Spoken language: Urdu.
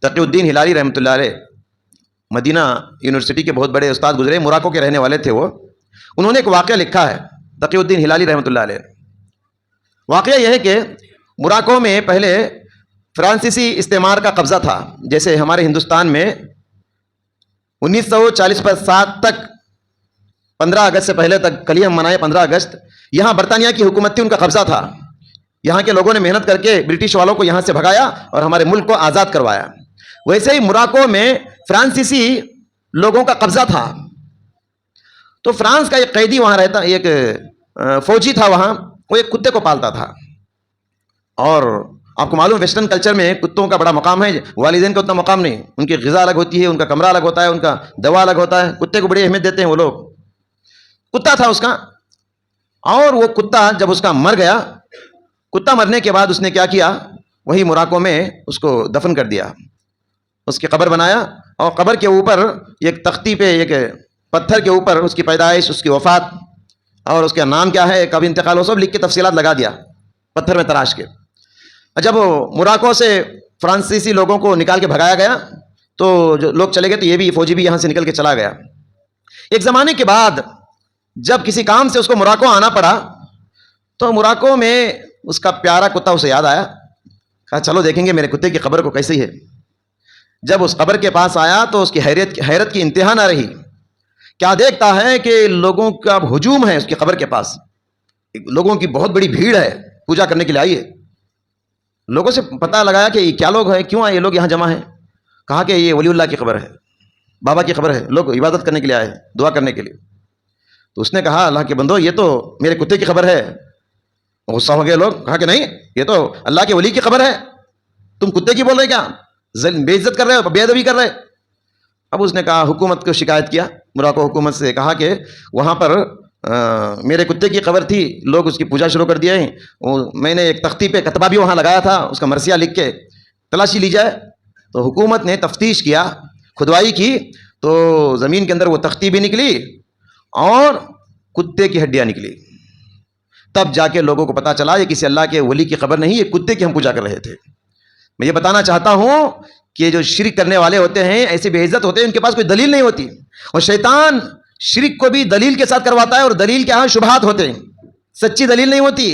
تقی الدین ہلالی رحمۃ اللہ علیہ مدینہ یونیورسٹی کے بہت بڑے استاد گزرے، موراکو کے رہنے والے تھے وہ. انہوں نے ایک واقعہ لکھا ہے تقی الدین ہلالی رحمۃ اللہ علیہ. واقعہ یہ ہے کہ موراکو میں پہلے فرانسیسی استعمار کا قبضہ تھا. جیسے ہمارے ہندوستان میں 1947 تک 15 اگست سے پہلے تک، کل ہی ہم منائے 15 اگست، یہاں برطانیہ کی حکومت تھی، ان کا قبضہ تھا. یہاں کے لوگوں نے محنت کر کے برٹش والوں کو یہاں سے بھگایا اور ہمارے ملک کو آزاد کروایا. ویسے ہی موراکو میں فرانسیسی لوگوں کا قبضہ تھا. تو فرانس کا ایک قیدی وہاں رہتا، ایک فوجی تھا وہاں، وہ ایک کتے کو پالتا تھا. اور آپ کو معلوم ویسٹرن کلچر میں کتوں کا بڑا مقام ہے، والدین کا اتنا مقام نہیں. ان کی غذا الگ ہوتی ہے، ان کا کمرہ الگ ہوتا ہے، ان کا دوا الگ ہوتا ہے. کتے کو بڑی اہمیت دیتے ہیں وہ لوگ. کتا تھا اس کا، اور وہ کتا جب اس کا مر گیا، کتا مرنے کے بعد اس نے کیا کیا، وہی موراکو میں اس کو دفن کر دیا. اس کی قبر بنایا، اور قبر کے اوپر ایک تختی پہ، ایک پتھر کے اوپر اس کی پیدائش، اس کی وفات اور اس کا نام کیا ہے، کب انتقال، وہ سب لکھ کے تفصیلات لگا دیا پتھر میں تراش کے. جب موراکو سے فرانسیسی لوگوں کو نکال کے بھگایا گیا تو جو لوگ چلے گئے، تو یہ بھی فوجی بھی یہاں سے نکل کے چلا گیا. ایک زمانے کے بعد جب کسی کام سے اس کو موراکو آنا پڑا، تو موراکو میں اس کا پیارا کتا اسے یاد آیا. کہا چلو دیکھیں گے میرے کتے کی قبر کو کیسی ہے. جب اس قبر کے پاس آیا تو اس کی حیرت کی انتہا نہ رہی. کیا دیکھتا ہے کہ لوگوں کا ہجوم ہے اس کی قبر کے پاس. لوگوں کی بہت بڑی بھیڑ ہے، پوجا کرنے کے لیے آئی ہے. لوگوں سے پتہ لگایا کہ کیا لوگ ہیں، کیوں آئے یہ لوگ یہاں جمع ہیں. کہا کہ یہ ولی اللہ کی قبر ہے، بابا کی قبر ہے، لوگ عبادت کرنے کے لیے آئے ہیں، دعا کرنے کے لیے. تو اس نے کہا اللہ کے بندو، یہ تو میرے کتے کی خبر ہے. غصہ ہو گئے لوگ. کہا کہ نہیں، یہ تو اللہ کے ولی کی خبر ہے، تم کتے کی بول رہے کیا، بے عزت کر رہے ہو، بے ادبی کر رہے. اب اس نے کہا، حکومت کو شکایت کیا، موراکو حکومت سے کہا کہ وہاں پر میرے کتے کی قبر تھی، لوگ اس کی پوجا شروع کر دیے ہیں. میں نے ایک تختی پہ کتبہ بھی وہاں لگایا تھا، اس کا مرثیہ لکھ کے تلاشی لی جائے. تو حکومت نے تفتیش کیا، کھدوائی کی، تو زمین کے اندر وہ تختی بھی نکلی اور کتے کی ہڈیاں نکلی. تب جا کے لوگوں کو پتا چلا یہ کسی اللہ کے ولی کی قبر نہیں، یہ کتے کی ہم پوجا کر رہے تھے. میں یہ بتانا چاہتا ہوں کہ جو شرک کرنے والے ہوتے ہیں، ایسے بے عزت ہوتے ہیں، ان کے پاس کوئی دلیل نہیں ہوتی. اور شیطان شرک کو بھی دلیل کے ساتھ کرواتا ہے، اور دلیل کے یہاں شبہات ہوتے ہیں، سچی دلیل نہیں ہوتی.